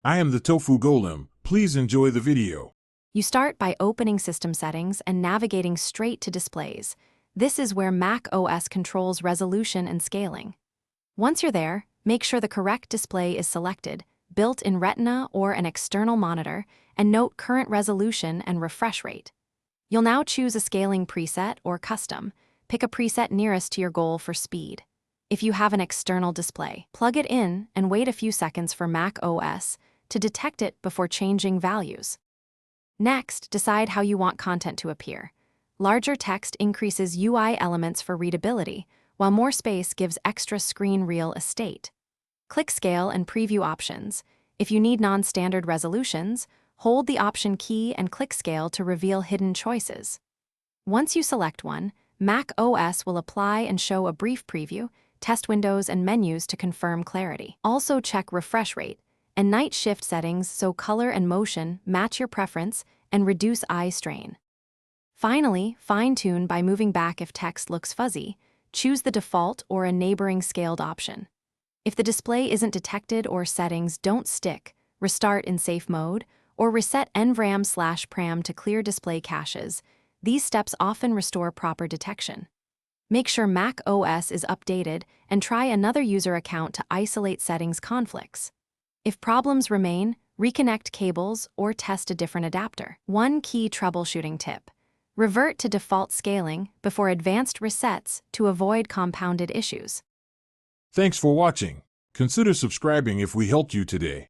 I am the Tofu Golem. Please enjoy the video. You start by opening System Settings and navigating straight to Displays. This is where Mac OS controls resolution and scaling. Once you're there, make sure the correct display is selected, built in Retina or an external monitor, and note current resolution and refresh rate. You'll now choose a scaling preset or custom. Pick a preset nearest to your goal for speed. If you have an external display, plug it in and wait a few seconds for Mac OS to detect it before changing values. Next, decide how you want content to appear. Larger text increases UI elements for readability, while more space gives extra screen real estate. Click Scale and Preview options. If you need non-standard resolutions, hold the Option key and click Scale to reveal hidden choices. Once you select one, Mac OS will apply and show a brief preview, test windows and menus to confirm clarity. Also check refresh rate and night shift settings so color and motion match your preference and reduce eye strain. Finally, fine-tune by moving back if text looks fuzzy. Choose the default or a neighboring scaled option. If the display isn't detected or settings don't stick, restart in safe mode or reset NVRAM/PRAM to clear display caches. These steps often restore proper detection. Make sure Mac OS is updated and try another user account to isolate settings conflicts. If problems remain, reconnect cables or test a different adapter. One key troubleshooting tip: revert to default scaling before advanced resets to avoid compounded issues. Thanks for watching. Consider subscribing if we helped you today.